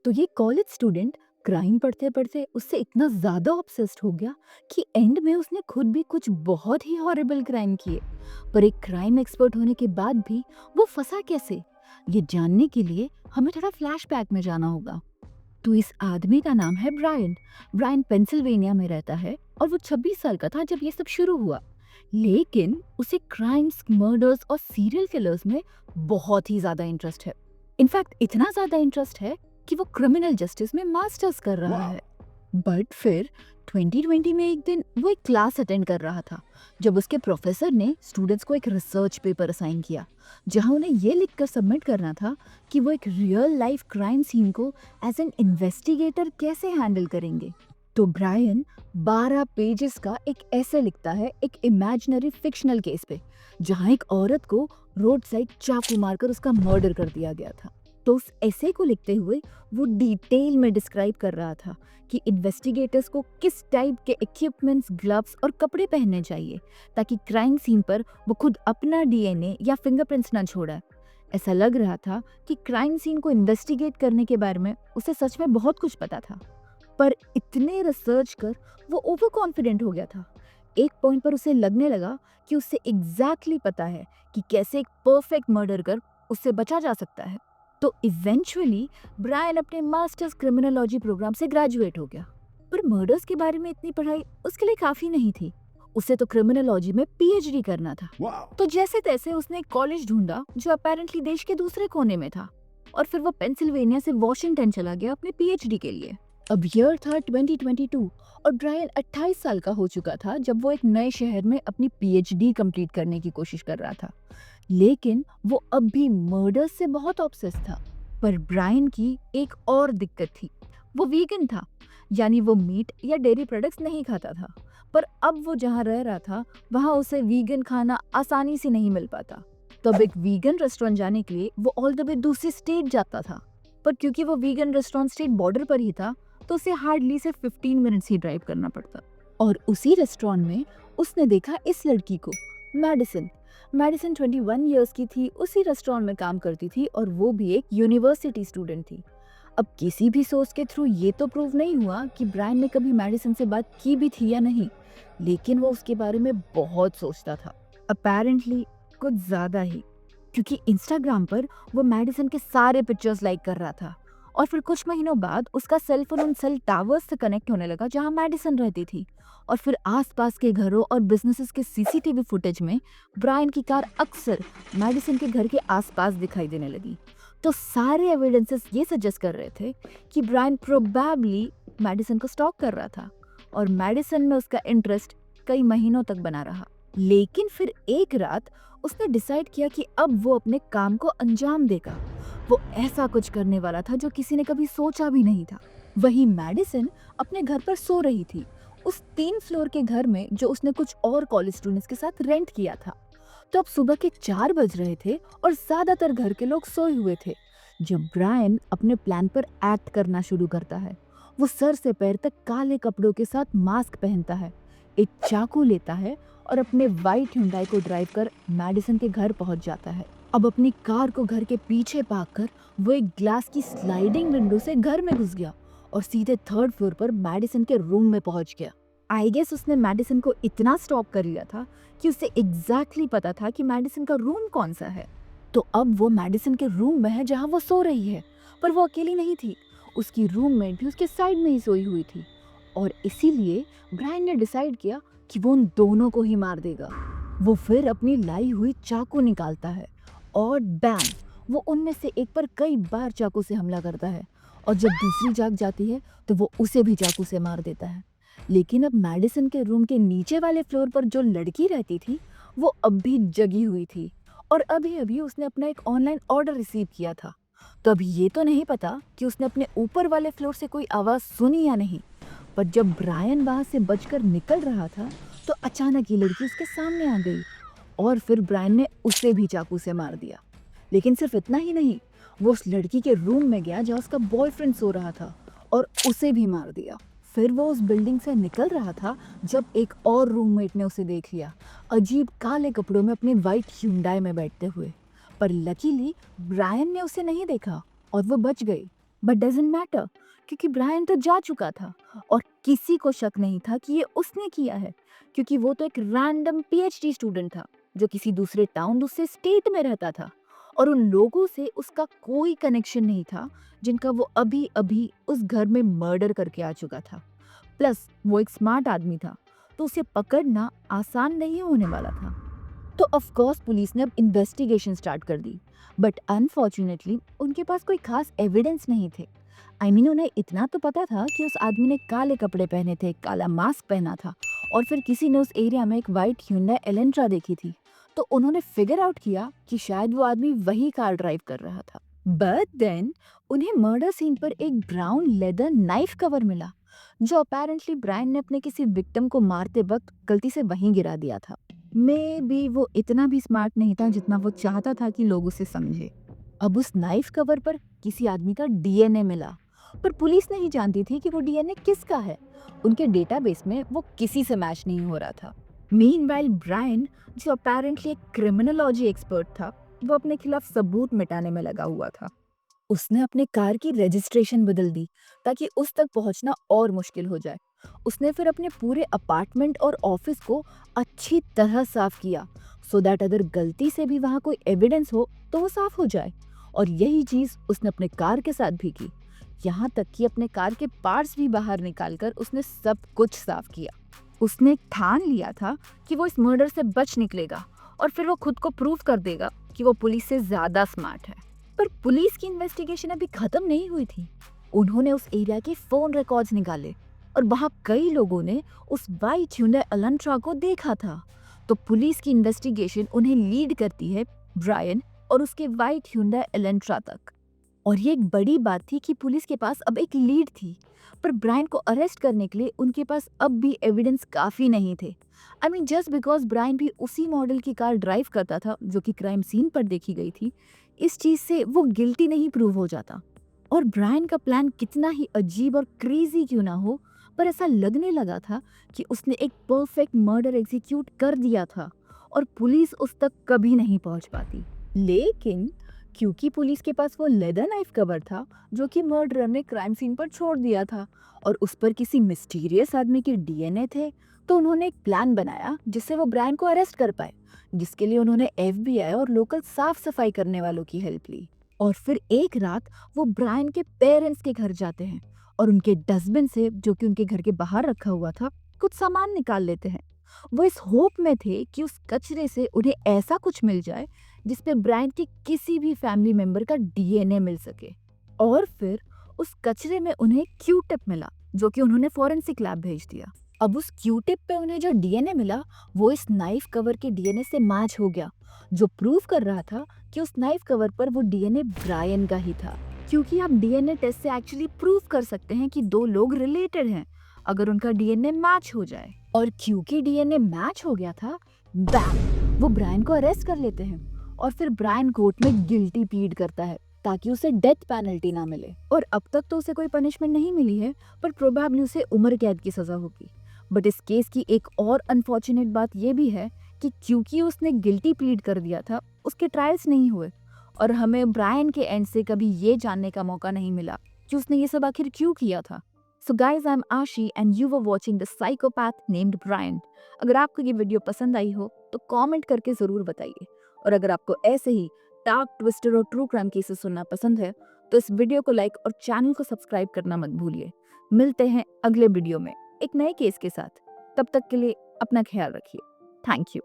तो ये college student crime पढ़ते पढ़ते उससे इतना ज्यादा ऑब्सेस्ड हो गया कि एंड में उसने खुद भी कुछ बहुत ही हॉरिबल क्राइम किए। पर एक क्राइम एक्सपर्ट होने के बाद भी वो फंसा कैसे, ये जानने के लिए हमें थोड़ा फ्लैशबैक में जाना होगा। तो इस आदमी का नाम है ब्रायन। ब्रायन पेंसिल्वेनिया में रहता है और वो 26 साल का था जब ये सब शुरू हुआ। लेकिन उसे क्राइम्स, मर्डर्स और सीरियल किलर्स में बहुत ही ज्यादा इंटरेस्ट है। इनफैक्ट इतना ज्यादा इंटरेस्ट है कि वो क्रिमिनल जस्टिस में मास्टर्स कर रहा है। बट फिर 2020 में एक दिन वो एक क्लास अटेंड कर रहा था जब उसके प्रोफेसर ने स्टूडेंट्स को एक रिसर्च पेपर असाइन किया जहां उन्हें ये लिखकर सबमिट करना था कि वो एक रियल लाइफ क्राइम सीन को एज एन इन्वेस्टिगेटर कैसे हैंडल करेंगे। तो ब्रायन 12 पेजेस का एक ऐसे लिखता है एक इमेजिनरी फिक्शनल केस पे जहां एक औरत को रोड साइड चाकू मारकर उसका मर्डर कर दिया गया था। तो उस ऐसे को लिखते हुए वो डिटेल में डिस्क्राइब कर रहा था कि इन्वेस्टिगेटर्स को किस टाइप के इक्विपमेंट्स, ग्लव्स और कपड़े पहनने चाहिए ताकि क्राइम सीन पर वो खुद अपना डीएनए या फिंगरप्रिंट्स ना छोड़ा। ऐसा लग रहा था कि क्राइम सीन को इन्वेस्टिगेट करने के बारे में उसे सच में बहुत कुछ पता था। पर इतने रिसर्च कर वो ओवर कॉन्फिडेंट हो गया था। एक पॉइंट पर उसे लगने लगा कि उसे एग्जैक्टली पता है कि कैसे एक परफेक्ट मर्डर कर उससे बचा जा सकता है। तो इवेंचुअली ब्रायन अपने मास्टर्स क्रिमिनोलॉजी प्रोग्राम से ग्रेजुएट हो गया। पर मर्डर्स के बारे में इतनी पढ़ाई उसके लिए काफी नहीं थी। उसे तो क्रिमिनोलॉजी में पीएचडी करना था। तो जैसे तैसे उसने एक कॉलेज ढूंढा जो अपेरेंटली देश के दूसरे कोने में था और फिर वो पेंसिल्वेनिया से वॉशिंगटन चला गया अपने पीएचडी के लिए। अब ईयर था 2022 और ब्रायन 28 साल का हो चुका था जब वो एक नए शहर में अपनी पीएचडी कंप्लीट करने की कोशिश कर रहा था। लेकिन वो अब भी मर्डर से बहुत ऑब्सेस था। पर ब्रायन की एक और दिक्कत थी, वो वीगन था, यानी वो मीट या डेयरी प्रोडक्ट्स नहीं खाता था। पर अब वो जहाँ रह रहा था वहाँ उसे वीगन खाना आसानी से नहीं मिल पाता। तो अब एक वीगन रेस्टोरेंट जाने के लिए वो ऑल द वे दूसरी स्टेट जाता था। पर क्योंकि वो वीगन रेस्टोरेंट स्टेट बॉर्डर पर ही था तो उसे हार्डली सिर्फ 15 मिनट्स ही ड्राइव करना पड़ता। और उसी रेस्टोरेंट में उसने देखा इस लड़की को, मैडिसन। मैडिसन 21 इयर्स की थी, उसी रेस्टोरेंट में काम करती थी और वो भी एक यूनिवर्सिटी स्टूडेंट थी। अब किसी भी सोर्स के थ्रू ये तो प्रूव नहीं हुआ कि ब्रायन ने कभी मैडिसन से बात की भी थी या नहीं, लेकिन वो उसके बारे में बहुत सोचता था। अपेरेंटली कुछ ज्यादा ही, क्योंकि इंस्टाग्राम पर वो मैडिसन के सारे पिक्चर्स लाइक कर रहा था। और फिर कुछ महीनों बाद उसका सेल फोन उन सेल टावर्स से कनेक्ट होने लगा जहां मैडिसन रहती थी। और फिर आसपास के घरों और बिजनेसेस के सीसीटीवी फुटेज में ब्रायन की कार अक्सर मैडिसन के घर के आसपास दिखाई देने लगी। तो सारे एविडेंसेस ये सजेस्ट कर रहे थे कि ब्रायन प्रोबेबली मैडिसन को स्टॉक कर रहा था और मैडिसन में उसका इंटरेस्ट कई महीनों तक बना रहा। लेकिन फिर एक रात उसने डिसाइड किया कि अब वो अपने काम को अंजाम देगा। वो ऐसा कुछ करने वाला था जो किसी ने कभी सोचा भी नहीं था। वही मैडिसन अपने घर पर सो रही थी, उस 3 फ्लोर के घर में जो उसने कुछ और कॉलेज स्टूडेंट्स के साथ रेंट किया था। तो अब सुबह के 4 बज रहे थे और ज्यादातर घर के लोग सोए हुए थे जब ब्रायन अपने प्लान पर एक्ट करना शुरू करता है। वो सर से पैर तक काले कपड़ों के साथ मास्क पहनता है, एक चाकू लेता है और अपने वाइट हुंडई को ड्राइव कर मैडिसन के घर पहुंच जाता है। अब अपनी कार को घर के पीछे पार्क कर वो एक ग्लास की स्लाइडिंग विंडो से घर में घुस गया और सीधे 3rd फ्लोर पर मैडिसन के रूम में पहुंच गया। आई गेस उसने मैडिसन को इतना स्टॉप कर लिया था कि उसे एग्जैक्टली पता था कि मैडिसन का रूम कौन सा है। तो अब वो मैडिसन के रूम में है जहां वो सो रही है। पर वो अकेली नहीं थी, उसकी रूममेट भी उसके साइड में ही सोई हुई थी। और इसीलिए ब्रायन ने डिसाइड किया कि वो उन दोनों को ही मार देगा। वो फिर अपनी लाई हुई चाकू निकालता है और बैम, वो उनमें से एक पर कई बार चाकू से हमला करता है और जब दूसरी जाग जाती है तो वो उसे भी चाकू से मार देता है। लेकिन अब मैडिसन के रूम के नीचे वाले फ्लोर पर जो लड़की रहती थी वो अब भी जगी हुई थी और अभी अभी उसने अपना एक ऑनलाइन ऑर्डर रिसीव किया था। तो अब ये तो नहीं पता कि उसने अपने ऊपर वाले फ्लोर से कोई आवाज़ सुनी या नहीं। पर जब ब्रायन वहां से बचकर निकल रहा था तो अचानक ये लड़की उसके सामने आ गई और फिर ब्रायन ने उसे भी चाकू से मार दिया। लेकिन सिर्फ इतना ही नहीं, वो उस लड़की के रूम में गया जहाँ उसका बॉयफ्रेंड सो रहा था और उसे भी मार दिया। फिर वो उस बिल्डिंग से निकल रहा था जब एक और रूममेट ने उसे देख लिया, अजीब काले कपड़ों में अपने वाइट हुंडई में बैठते हुए। पर लकीली ब्रायन ने उसे नहीं देखा और वो बच गई। बट डजंट मैटर, क्योंकि ब्रायन तो जा चुका था और किसी को शक नहीं था कि ये उसने किया है, क्योंकि वो तो एक रैंडम पीएचडी स्टूडेंट था जो किसी दूसरे टाउन, दूसरे स्टेट में रहता था, और उन लोगों से उसका कोई कनेक्शन नहीं था जिनका वो अभी अभी उस घर में मर्डर करके आ चुका था। प्लस वो एक स्मार्ट आदमी था, तो उसे पकड़ना आसान नहीं होने वाला था। तो ऑफ कोर्स पुलिस ने अब इन्वेस्टिगेशन स्टार्ट कर दी, बट अनफॉर्चुनेटली उनके पास कोई खास एविडेंस नहीं थे। उन्हें इतना तो पता था कि उस आदमी ने काले कपड़े पहने थे, काला मास्क पहना था, और फिर किसी ने उस एरिया में एक वाइट Hyundai एलेंट्रा देखी थी। तो उन्होंने फिगर आउट किया कि शायद वो आदमी वही कार ड्राइव कर रहा था। बट देन उन्हें मर्डर सीन पर एक ब्राउन लेदर नाइफ कवर मिला, जो अपेरेंटली ब्रायन ने अपने किसी विक्टिम को मारते वक्त गलती से वहीं गिरा दिया था। मे बी वो इतना भी स्मार्ट नहीं था जितना वो चाहता था कि लोग उसे समझे। अब उस नाइफ कवर पर किसी आदमी का डीएनए मिला, पर पुलिस नहीं जानती थी कि वो डीएनए किसका है। उनके डेटाबेस में वो किसी से मैच नहीं हो रहा था। मीनवाइल ब्रायन, जो अपेरेंटली एक क्रिमिनोलॉजी एक्सपर्ट था, वो अपने खिलाफ सबूत मिटाने में लगा हुआ था। उसने अपने कार की रजिस्ट्रेशन बदल दी ताकि उस तक पहुंचना और मुश्किल हो जाए। उसने फिर अपने पूरे अपार्टमेंट और ऑफिस को अच्छी तरह साफ किया, सो दैट अगर गलती से भी वहां कोई एविडेंस हो तो वो साफ हो जाए। और यही चीज उसने अपने कार के साथ भी की। यहाँ तक कि अपने कार के पार्ट्स भी बाहर निकालकर उसने सब कुछ साफ किया। उसने ठान लिया था कि वो इस मर्डर से बच निकलेगा, और फिर वो खुद को प्रूव कर देगा कि वो पुलिस से ज्यादा स्मार्ट है। पर पुलिस की इन्वेस्टिगेशन अभी खत्म नहीं हुई थी। उन्होंने उस एरिया के फोन रिकॉर्ड्स निकाले, और वहां कई लोगों ने उस वाइट Hyundai एलेंट्रा को देखा था। तो पुलिस की इन्वेस्टिगेशन उन्हें लीड करती है ब्रायन और उसके वाइट Hyundai एलेंट्रा तक। और ये एक बड़ी बात थी कि पुलिस के पास अब एक लीड थी, पर ब्रायन को अरेस्ट करने के लिए उनके पास अब भी एविडेंस काफी नहीं थे। जस्ट बिकॉज ब्रायन भी उसी मॉडल की कार ड्राइव करता था जो कि क्राइम सीन पर देखी गई थी, इस चीज से वो गिल्टी नहीं प्रूव हो जाता। और ब्रायन का प्लान कितना ही अजीब और क्रेजी क्यों ना हो, पर ऐसा लगने लगा था कि उसने एक परफेक्ट मर्डर एग्जीक्यूट कर दिया था, और पुलिस उस तक कभी नहीं पहुंच पाती। लेकिन क्योंकि पुलिस के पास वो लेदर नाइफ कवर था जो कि मर्डरर ने क्राइम सीन पर छोड़ दिया था, और उस पर किसी मिस्टीरियस आदमी के डीएनए थे, तो उन्होंने एक प्लान बनाया जिससे वो ब्रायन को अरेस्ट कर पाए, जिसके लिए उन्होंने एफबीआई और लोकल साफ सफाई करने वालों की हेल्प ली। और फिर एक रात वो ब्रायन के पेरेंट्स के घर जाते हैं, और उनके डस्टबिन से, जो कि उनके घर के बाहर रखा हुआ था, कुछ सामान निकाल लेते हैं। वो इस होप में थे कि उस कचरे से उन्हें ऐसा कुछ मिल जाए जिसपे ब्रायन के किसी भी फैमिली मेंबर का डीएनए मिल सके। और फिर उस कचरे में उन्हें क्यू टिप मिला, जो कि उन्होंने फॉरेंसिक लैब भेज दिया। अब उस क्यू टिप पे उन्हें जो डीएनए मिला वो इस नाइफ कवर के डीएनए से मैच हो गया, जो प्रूव कर रहा था कि उस नाइफ कवर पर वो डीएनए ब्रायन का ही था। क्योंकि आप डीएनए टेस्ट से एक्चुअली प्रूव कर सकते हैं कि दो लोग रिलेटेड हैं अगर उनका डीएनए मैच हो जाए। और क्योंकि डीएनए मैच हो गया था, बैम, वो ब्रायन को अरेस्ट कर लेते हैं, और फिर ब्रायन कोर्ट में गिल्टी प्लीड करता है ताकि उसे डेथ पेनल्टी ना मिले। और अब तक तो उसे कोई पनिशमेंट नहीं मिली है, पर प्रोबेबली उसे उम्र कैद की सजा होगी। बट इस केस की एक और अनफॉर्चुनेट बात ये भी है कि क्योंकि उसने गिल्टी प्लीड कर दिया था, उसके ट्रायल्स नहीं हुए, और हमें ब्रायन के एंड से कभी ये जानने का मौका नहीं मिला कि उसने ये सब आखिर क्यों किया था। So guys, I'm Ashi and you were watching The Psychopath Named Brian. अगर आपको ये वीडियो पसंद आई हो तो कमेंट करके ज़रूर बताइए, और अगर आपको ऐसे ही डार्क, ट्विस्टर और ट्रू क्राइम केसेस सुनना पसंद है तो इस वीडियो को लाइक और चैनल को सब्सक्राइब करना मत भूलिए। मिलते हैं अगले वीडियो में एक नए केस के साथ। तब तक के लिए अपना ख्याल रखिए। Thank you.